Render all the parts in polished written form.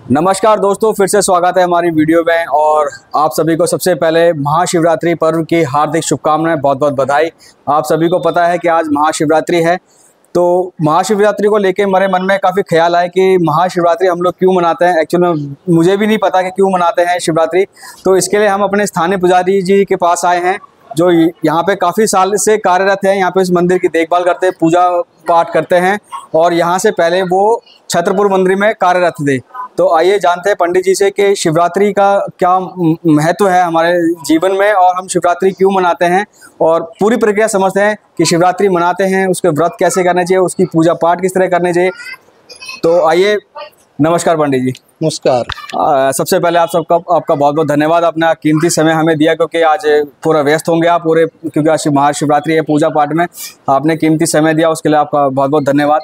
नमस्कार दोस्तों, फिर से स्वागत है हमारी वीडियो में। और आप सभी को सबसे पहले महाशिवरात्रि पर्व की हार्दिक शुभकामनाएं, बहुत बहुत बधाई। आप सभी को पता है कि आज महाशिवरात्रि है, तो महाशिवरात्रि को लेके मेरे मन में काफ़ी ख्याल आया कि महाशिवरात्रि हम लोग क्यों मनाते हैं। एक्चुअली में मुझे भी नहीं पता कि क्यों मनाते हैं शिवरात्रि। तो इसके लिए हम अपने स्थानीय पुजारी जी के पास आए हैं, जो यहाँ पे काफ़ी साल से कार्यरत हैं। यहाँ पे इस मंदिर की देखभाल करते हैं, पूजा पाठ करते हैं, और यहाँ से पहले वो छतरपुर मंदिर में कार्यरत थे। तो आइए जानते हैं पंडित जी से कि शिवरात्रि का क्या महत्व है हमारे जीवन में, और हम शिवरात्रि क्यों मनाते हैं, और पूरी प्रक्रिया समझते हैं कि शिवरात्रि मनाते हैं उसके व्रत कैसे करने चाहिए, उसकी पूजा पाठ किस तरह करने चाहिए। तो आइए, नमस्कार पंडित जी। नमस्कार। सबसे पहले आपका बहुत बहुत धन्यवाद, अपना कीमती समय हमें दिया, क्योंकि आज पूरा व्यस्त होंगे आप पूरे, क्योंकि आज महाशिवरात्रि है, पूजा पाठ में आपने कीमती समय दिया, उसके लिए आपका बहुत बहुत धन्यवाद।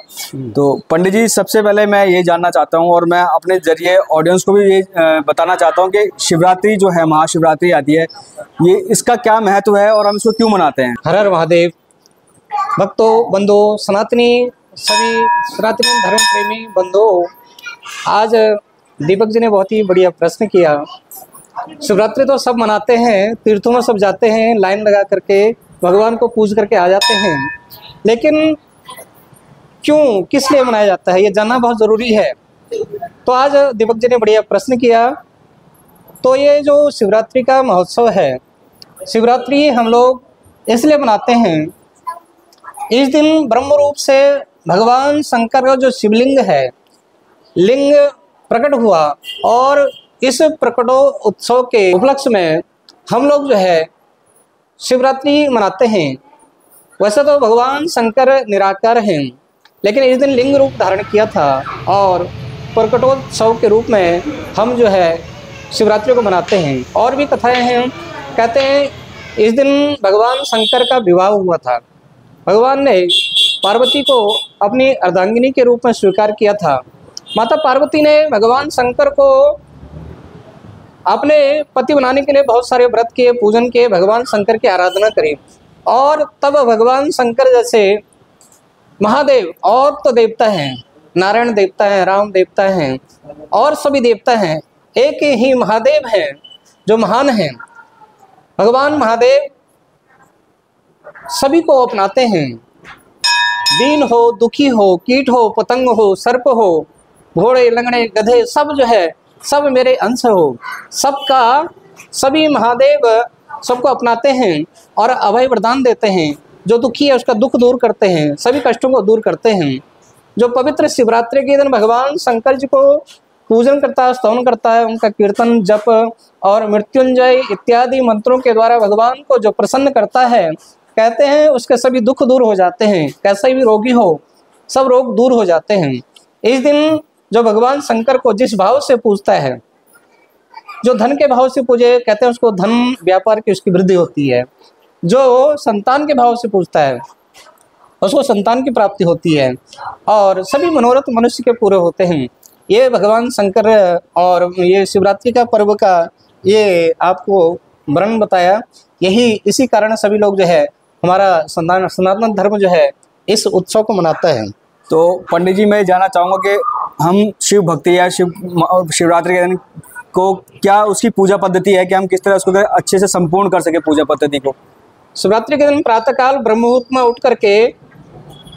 तो पंडित जी, सबसे पहले मैं ये जानना चाहता हूँ, और मैं अपने जरिए ऑडियंस को भी ये बताना चाहता हूँ कि शिवरात्रि जो है, महाशिवरात्रि आती है, ये इसका क्या महत्व है और हम इसको क्यों मनाते हैं। हर हर महादेव। भक्तों, बंधुओं, सभी सनातनी धर्म प्रेमी बंधुओं, आज दीपक जी ने बहुत ही बढ़िया प्रश्न किया। शिवरात्रि तो सब मनाते हैं, तीर्थों में सब जाते हैं, लाइन लगा करके भगवान को पूज करके आ जाते हैं, लेकिन क्यों, किस लिए मनाया जाता है, ये जानना बहुत ज़रूरी है। तो आज दीपक जी ने बढ़िया प्रश्न किया। तो ये जो शिवरात्रि का महोत्सव है, शिवरात्रि हम लोग इसलिए मनाते हैं, इस दिन ब्रह्म रूप से भगवान शंकर का जो शिवलिंग है, लिंग प्रकट हुआ, और इस प्रकटो उत्सव के उपलक्ष्य में हम लोग जो है शिवरात्रि मनाते हैं। वैसे तो भगवान शंकर निराकार हैं, लेकिन इस दिन लिंग रूप धारण किया था, और प्रकटोत्सव के रूप में हम जो है शिवरात्रि को मनाते हैं। और भी कथाएं हैं, कहते हैं इस दिन भगवान शंकर का विवाह हुआ था। भगवान ने पार्वती को अपनी अर्धांगिनी के रूप में स्वीकार किया था। माता पार्वती ने भगवान शंकर को अपने पति बनाने के लिए बहुत सारे व्रत किए, पूजन किए, भगवान शंकर की आराधना करी, और तब भगवान शंकर जैसे महादेव और तो देवता हैं, नारायण देवता हैं, राम देवता हैं, और सभी देवता हैं, एक ही महादेव हैं जो महान हैं। भगवान महादेव सभी को अपनाते हैं। दीन हो, दुखी हो, कीट हो, पतंग हो, सर्प हो, घोड़े, लंगड़े, गधे, सब जो है सब मेरे अंश हो। सबका सभी महादेव सबको अपनाते हैं और अभय वरदान देते हैं। जो दुखी है उसका दुख दूर करते हैं, सभी कष्टों को दूर करते हैं। जो पवित्र शिवरात्रि के दिन भगवान शंकर जी को पूजन करता है, स्तवन करता है, उनका कीर्तन, जप और मृत्युंजय इत्यादि मंत्रों के द्वारा भगवान को जो प्रसन्न करता है, कहते हैं उसके सभी दुख दूर हो जाते हैं। कैसा भी रोगी हो, सब रोग दूर हो जाते हैं। इस दिन जो भगवान शंकर को जिस भाव से पूजता है, जो धन के भाव से पूजे, कहते हैं उसको धन व्यापार की उसकी वृद्धि होती है। जो संतान के भाव से पूजता है उसको संतान की प्राप्ति होती है, और सभी मनोरथ मनुष्य के पूरे होते हैं। ये भगवान शंकर और ये शिवरात्रि का पर्व का ये आपको वर्णन बताया। यही इसी कारण सभी लोग जो है हमारा सनातन धर्म जो है इस उत्सव को मनाता है। तो पंडित जी, मैं जानना चाहूँगा कि हम शिव भक्ति या शिवरात्रि के दिन को क्या उसकी पूजा पद्धति है कि हम किस तरह उसको अच्छे से संपूर्ण कर सके पूजा पद्धति को। शिवरात्रि के दिन प्रातःकाल ब्रह्म मुहूर्त में उठ करके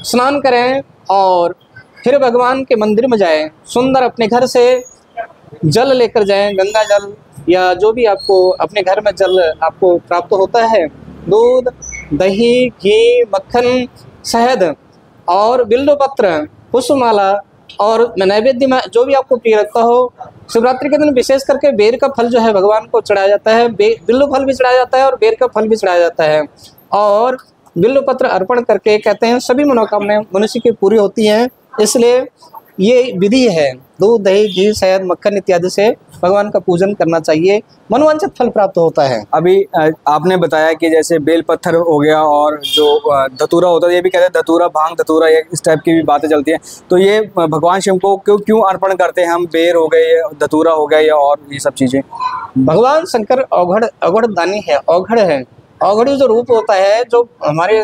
स्नान करें, और फिर भगवान के मंदिर में जाएं। सुंदर अपने घर से जल लेकर जाएं, गंगा जल या जो भी आपको अपने घर में जल आपको प्राप्त होता है, दूध, दही, घी, मक्खन, शहद और बिल्वपत्र, पुष्पमाला, और नैवेद्य में जो भी आपको प्रिय लगता हो। शिवरात्रि के दिन विशेष करके बेर का फल जो है भगवान को चढ़ाया जाता है। बिल्व फल भी चढ़ाया जाता है और बेर का फल भी चढ़ाया जाता है, और बिल्वपत्र अर्पण करके कहते हैं सभी मनोकामनाएं मनुष्य की पूरी होती हैं। इसलिए ये विधि है, दूध, दही, घी, शहद, मक्खन इत्यादि से भगवान का पूजन करना चाहिए, मनोवांछित फल प्राप्त होता है। अभी आपने बताया कि जैसे बेल पत्थर हो गया, और जो धतूरा होता है, ये भी कहते हैं धतूरा, भांग धतूरा, ये इस टाइप की भी बातें चलती हैं। तो ये भगवान शिव को क्यों अर्पण करते हैं हम? बेर हो गए, धतूरा हो गया, या और ये सब चीज़ें। भगवान शंकर अवघड़ दानी है, अवघड़ है। अवघड़ जो रूप होता है, जो हमारे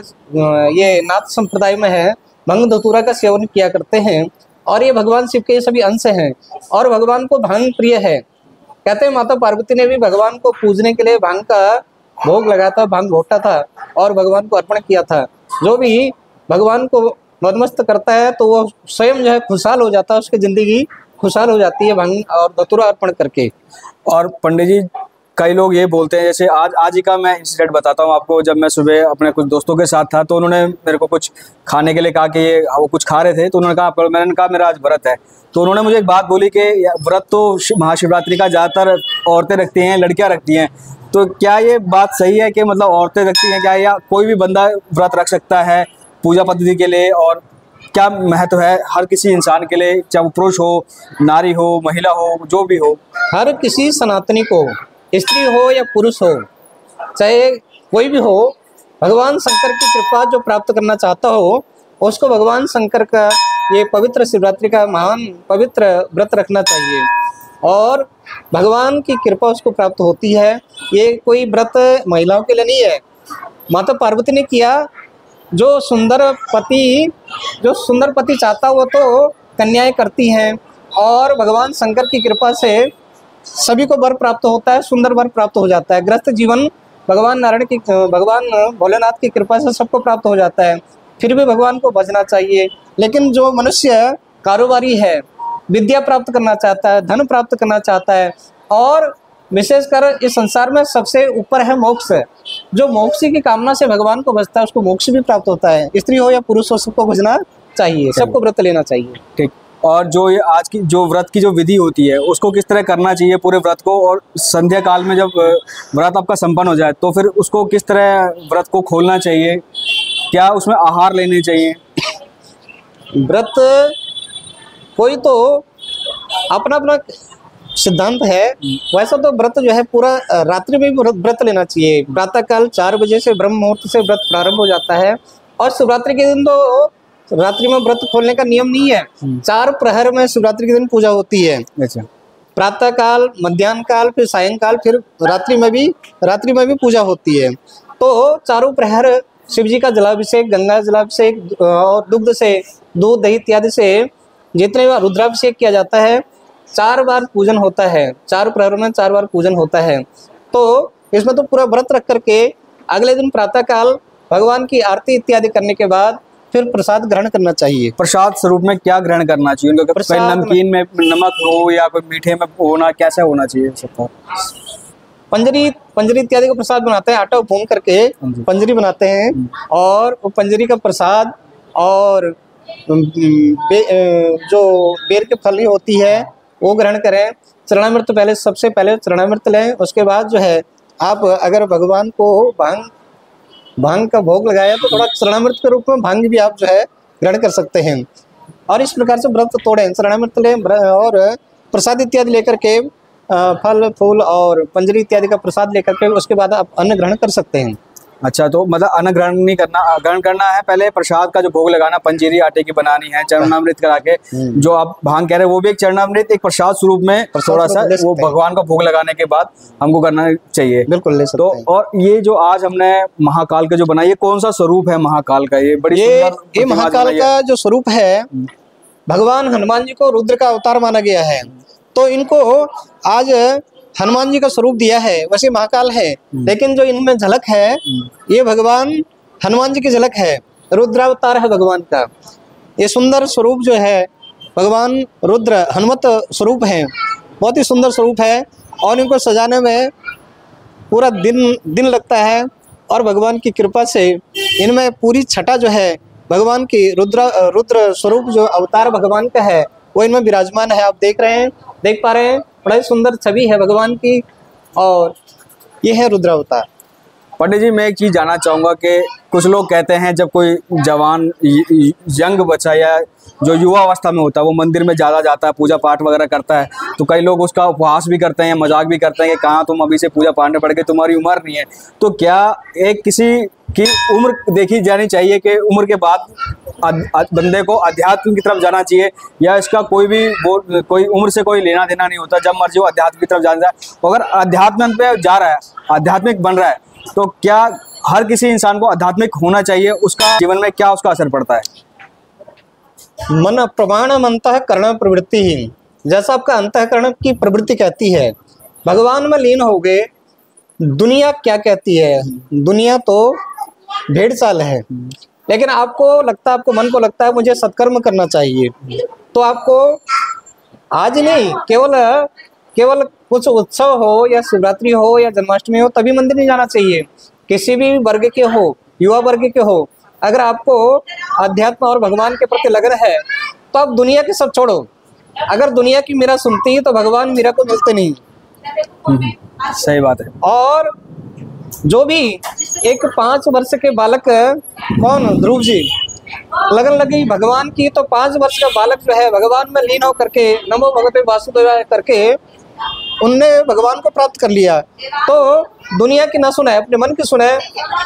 ये नाथ संप्रदाय में है, भंग धतूरा का सेवन किया करते हैं। और ये भगवान शिव के सभी अंश हैं और भगवान को भांग प्रिय है। कहते हैं माता पार्वती ने भी भगवान को पूजने के लिए भांग का भोग लगाया था, भांग घोटा था और भगवान को अर्पण किया था। जो भी भगवान को मदमस्त करता है तो वो स्वयं जो है खुशहाल हो जाता है, उसकी जिंदगी खुशहाल हो जाती है भांग और धतूरा अर्पण करके। और पंडित जी कई लोग ये बोलते हैं, जैसे आज ही का मैं इंसिडेंट बताता हूँ आपको। जब मैं सुबह अपने कुछ दोस्तों के साथ था तो उन्होंने मेरे को कुछ खाने के लिए कहा कि ये वो कुछ खा रहे थे, तो उन्होंने कहा, मैंने कहा मेरा आज व्रत है। तो उन्होंने मुझे एक बात बोली कि व्रत तो महाशिवरात्रि का ज़्यादातर औरतें रखती हैं, लड़कियाँ रखती हैं, तो क्या ये बात सही है कि मतलब औरतें रखती हैं क्या, या कोई भी बंदा व्रत रख सकता है पूजा पद्धति के लिए? और क्या महत्व है हर किसी इंसान के लिए, चाहे वो पुरुष हो, नारी हो, महिला हो, जो भी हो? हर किसी सनातनी को, स्त्री हो या पुरुष हो, चाहे कोई भी हो, भगवान शंकर की कृपा जो प्राप्त करना चाहता हो उसको भगवान शंकर का ये पवित्र शिवरात्रि का महान पवित्र व्रत रखना चाहिए और भगवान की कृपा उसको प्राप्त होती है। ये कोई व्रत महिलाओं के लिए नहीं है। माता पार्वती ने किया, जो सुंदर पति चाहता वो तो कन्याएं करती हैं और भगवान शंकर की कृपा से सभी को वर प्राप्त होता है, सुंदर वर प्राप्त हो जाता है। ग्रस्त जीवन भगवान भोलेनाथ की कृपा से सबको प्राप्त हो जाता है। फिर भी भगवान को भजना चाहिए। लेकिन जो मनुष्य कारोबारी है, विद्या प्राप्त करना चाहता है, धन प्राप्त करना चाहता है और विशेषकर इस संसार में सबसे ऊपर है मोक्ष, जो मोक्ष की कामना से भगवान को भजता है उसको मोक्ष भी प्राप्त होता है। स्त्री हो या पुरुष हो, सबको भजना चाहिए, सबको व्रत लेना चाहिए। ठीक। और जो ये आज की जो व्रत की जो विधि होती है उसको किस तरह करना चाहिए पूरे व्रत को, और संध्या काल में जब व्रत आपका संपन्न हो जाए तो फिर उसको किस तरह व्रत को खोलना चाहिए, क्या उसमें आहार लेने चाहिए? व्रत कोई तो अपना अपना सिद्धांत है। वैसा तो व्रत जो है पूरा रात्रि में भी व्रत लेना चाहिए। प्रातःकाल 4 बजे से ब्रह्म मुहूर्त से व्रत प्रारंभ हो जाता है और शिवरात्रि के दिन तो रात्रि में व्रत खोलने का नियम नहीं है। 4 प्रहर में शिवरात्रि के दिन पूजा होती है। अच्छा। प्रातः काल, मध्याह्न काल, फिर सायंकाल, फिर रात्रि में भी पूजा होती है। तो चारों प्रहर शिव जी का जलाभिषेक, गंगा जलाभिषेक और दुग्ध से, दूध दही इत्यादि से जितने बार रुद्राभिषेक किया जाता है, 4 बार पूजन होता है। 4 प्रहरों में 4 बार पूजन होता है। तो इसमें तो पूरा व्रत रख करके अगले दिन प्रातः काल भगवान की आरती इत्यादि करने के बाद फिर प्रसाद ग्रहण करना चाहिए। प्रसाद स्वरूप में क्या ग्रहण करना चाहिए उनको? नमकीन में नमक हो या कोई मीठे में होना, कैसा होना चाहिए सबका? पंजरी इत्यादि का प्रसाद बनाते हैं, आटा भून करके पंजरी बनाते हैं और वो पंजरी का प्रसाद और जो बेर की फली होती है वो ग्रहण करें। चरणामृत सबसे पहले चरणामृत लें। उसके बाद जो है आप अगर भगवान को भांग का भोग लगाया तो थोड़ा चरणामृत के रूप में भांग भी आप जो है ग्रहण कर सकते हैं। और इस प्रकार से व्रत तोड़ें, चरणामृत लें और प्रसाद इत्यादि लेकर के फल फूल और पंजरी इत्यादि का प्रसाद लेकर के उसके बाद आप अन्न ग्रहण कर सकते हैं। अच्छा, तो मतलब अन्न ग्रहण नहीं करना, ग्रहण करना है पहले प्रसाद का जो भोग लगाना, पंजीरी आटे की बनानी है, चरणामृत करा के जो आप भांग कह रहे हैं वो भी एक चरणामृत एक प्रसाद स्वरूप में थोड़ा सा वो भगवान का भोग लगाने के बाद हमको करना चाहिए। बिल्कुल ले सकते हैं। तो और ये जो आज हमने महाकाल का जो बनाया, ये कौन सा स्वरूप है महाकाल का? ये महाकाल का जो स्वरूप है, भगवान हनुमान जी को रुद्र का अवतार माना गया है, तो इनको आज हनुमान जी का स्वरूप दिया है। वैसे महाकाल है, लेकिन जो इनमें झलक है ये भगवान हनुमान जी की झलक है, रुद्रावतार है भगवान का। ये सुंदर स्वरूप जो है भगवान रुद्र हनुमत स्वरूप है, बहुत ही सुंदर स्वरूप है और इनको सजाने में पूरा दिन लगता है और भगवान की कृपा से इनमें पूरी छटा जो है भगवान की रुद्र स्वरूप जो अवतार भगवान का है वो इनमें विराजमान है। आप देख पा रहे हैं, बड़ा ही सुंदर छवि है भगवान की और ये है रुद्रावतार। पंडित जी, मैं एक चीज़ जानना चाहूँगा कि कुछ लोग कहते हैं जब कोई जवान यंग बच्चा या जो युवा अवस्था में होता है वो मंदिर में ज़्यादा जाता है, पूजा पाठ वगैरह करता है, तो कई लोग उसका उपहास भी करते हैं, मजाक भी करते हैं कि कहाँ तुम अभी से पूजा पाठ में पड़ गए, तुम्हारी उम्र नहीं है। तो क्या एक किसी की उम्र देखी जानी चाहिए कि उम्र के बाद बंदे को अध्यात्म की तरफ जाना चाहिए, या इसका कोई उम्र से कोई लेना देना नहीं होता, जब मर्जी वो अध्यात्म की तरफ जाना है? अगर अध्यात्म पे जा रहा है, आध्यात्मिक बन रहा है, तो क्या हर किसी इंसान को आध्यात्मिक होना चाहिए? उसका जीवन में क्या उसका असर पड़ता है? मन प्रमाणम अंतःकरण प्रवृत्ति ही, जैसा आपका अंतःकरण की प्रवृत्ति कहती है, भगवान में लीन हो गए। दुनिया क्या कहती है? दुनिया तो भेड़ चाल है, लेकिन आपको लगता है, आपको मन को लगता है मुझे सत्कर्म करना चाहिए, तो आपको आज नहीं, केवल कुछ उत्सव हो या शिवरात्रि हो या जन्माष्टमी हो तभी मंदिर नहीं जाना चाहिए। किसी भी वर्ग के हो, युवा वर्ग के हो, अगर आपको अध्यात्म और भगवान के प्रति लगन है तो आप दुनिया के सब छोड़ो। अगर दुनिया की मेरा सुनती तो भगवान मेरा को मिलते नहीं। सही बात है। और जो भी एक 5 वर्ष के बालक, कौन, ध्रुव जी, लगन लगी भगवान की, तो 5 वर्ष का बालक जो है भगवान में लीन हो करके नमो भगवते वासुदेवाय करके उनने भगवान को प्राप्त कर लिया। तो दुनिया की ना सुने, अपने मन की सुने,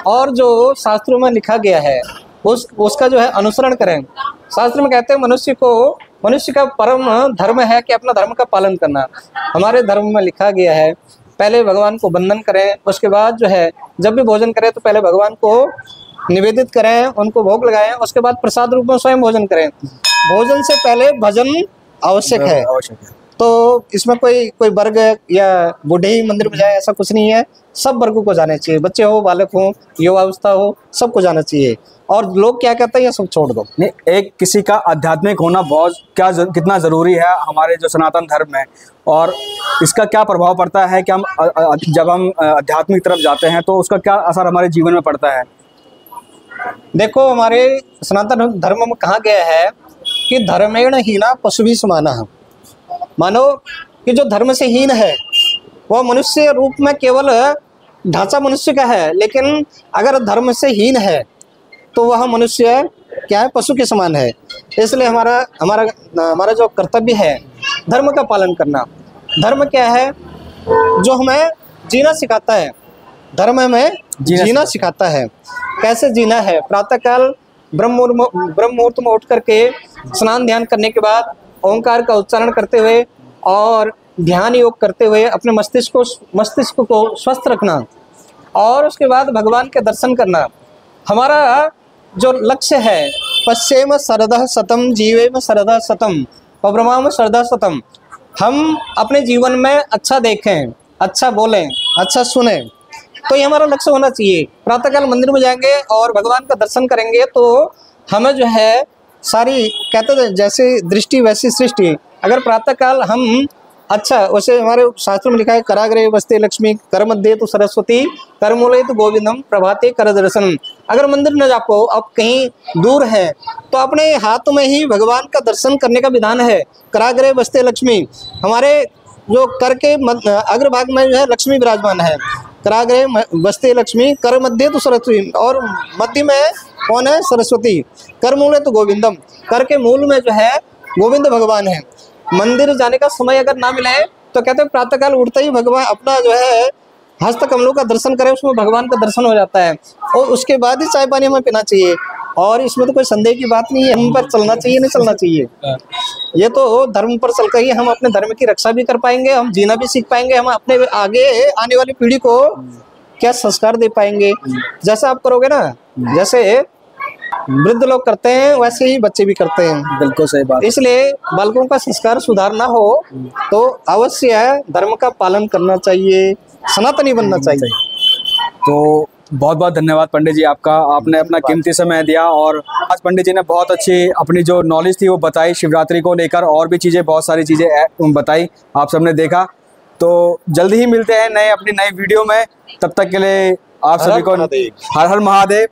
और जो शास्त्रों में लिखा गया है उसका जो है अनुसरण करें। शास्त्र में कहते हैं मनुष्य का परम धर्म है कि अपना धर्म का पालन करना। हमारे धर्म में लिखा गया है पहले भगवान को वंदन करें, उसके बाद जो है जब भी भोजन करें तो पहले भगवान को निवेदित करें, उनको भोग लगाएं, उसके बाद प्रसाद रूप में स्वयं भोजन करें। भोजन से पहले भजन आवश्यक है। तो इसमें कोई वर्ग या बूढ़े ही मंदिर में जाए ऐसा कुछ नहीं है, सब वर्गों को जाना चाहिए, बच्चे हो, बालक हो, युवावस्था हो, सबको जाना चाहिए। और लोग क्या कहते हैं ये सब छोड़ दो। नहीं, एक किसी का आध्यात्मिक होना कितना ज़रूरी है हमारे जो सनातन धर्म में, और इसका क्या प्रभाव पड़ता है कि जब हम आध्यात्मिक तरफ जाते हैं तो उसका क्या असर हमारे जीवन में पड़ता है। देखो, हमारे सनातन धर्म में कहा गया है कि धर्मेण हीना पशुभिः समानः। मानो कि जो धर्म से हीन है वह मनुष्य रूप में केवल ढांचा मनुष्य का है, लेकिन अगर धर्म से हीन है तो वह मनुष्य क्या है, पशु के समान है। इसलिए हमारा जो कर्तव्य है धर्म का पालन करना। धर्म क्या है? जो हमें जीना सिखाता है, धर्म हमें जीना सिखाता है। कैसे जीना है? प्रातःकाल ब्रह्म मुहूर्त में उठ करके स्नान ध्यान करने के बाद ओंकार का उच्चारण करते हुए और ध्यान योग करते हुए अपने मस्तिष्क को स्वस्थ रखना, और उसके बाद भगवान के दर्शन करना। हमारा जो लक्ष्य है, पश्येम शरदः शतम जीवेम शरदः शतम पब्रमाम शरदः शतम, हम अपने जीवन में अच्छा देखें, अच्छा बोलें, अच्छा सुने, तो ये हमारा लक्ष्य होना चाहिए। प्रातःकाल मंदिर में जाएंगे और भगवान का दर्शन करेंगे तो हमें जो है सारी, कहते थे जैसे दृष्टि वैसी सृष्टि। अगर प्रातःकाल हम अच्छा, वैसे हमारे शास्त्रों में लिखा है कराग्रे वस्ते लक्ष्मी कर मध्य तो सरस्वती कर मूले तो गोविंदम प्रभाते कर दर्शन। अगर मंदिर न जा पाओ, आप कहीं दूर हैं, तो अपने हाथ में ही भगवान का दर्शन करने का विधान है। कराग्रे वस्ते लक्ष्मी, हमारे जो कर के अग्रभाग में जो है लक्ष्मी विराजमान है। कराग्रे वस्ते लक्ष्मी कर मध्य तो सरस्वती, और मध्य में कौन है? सरस्वती। कर मूले तो गोविंदम, कर के मूल में जो है गोविंद भगवान है। मंदिर जाने का समय अगर ना मिले तो कहते हैं प्रातःकाल उठते ही भगवान अपना जो है हस्त कमलों का दर्शन करें, उसमें भगवान का दर्शन हो जाता है, और उसके बाद ही चाय पानी हमें पीना चाहिए। और इसमें तो कोई संदेह की बात नहीं है, हम पर चलना चाहिए, नहीं चलना चाहिए। ये तो धर्म पर चलकर ही हम अपने धर्म की रक्षा भी कर पाएंगे, हम जीना भी सीख पाएंगे, हम अपने आगे आने वाली पीढ़ी को क्या संस्कार दे पाएंगे। जैसा आप करोगे ना, जैसे वृद्ध लोग करते हैं वैसे ही बच्चे भी करते हैं। बिल्कुल सही बात। इसलिए बालकों का संस्कार सुधारना हो तो अवश्य है धर्म का पालन करना चाहिए, सनातनी बनना चाहिए। तो बहुत बहुत धन्यवाद पंडित जी आपका, आपने अपना कीमती समय दिया, और आज पंडित जी ने बहुत अच्छी अपनी जो नॉलेज थी वो बताई शिवरात्रि को लेकर, और भी चीज़ें, बहुत सारी चीज़ें बताई, आप सबने देखा। तो जल्दी ही मिलते हैं अपनी नई वीडियो में, तब तक के लिए आप सभी को हर हर महादेव।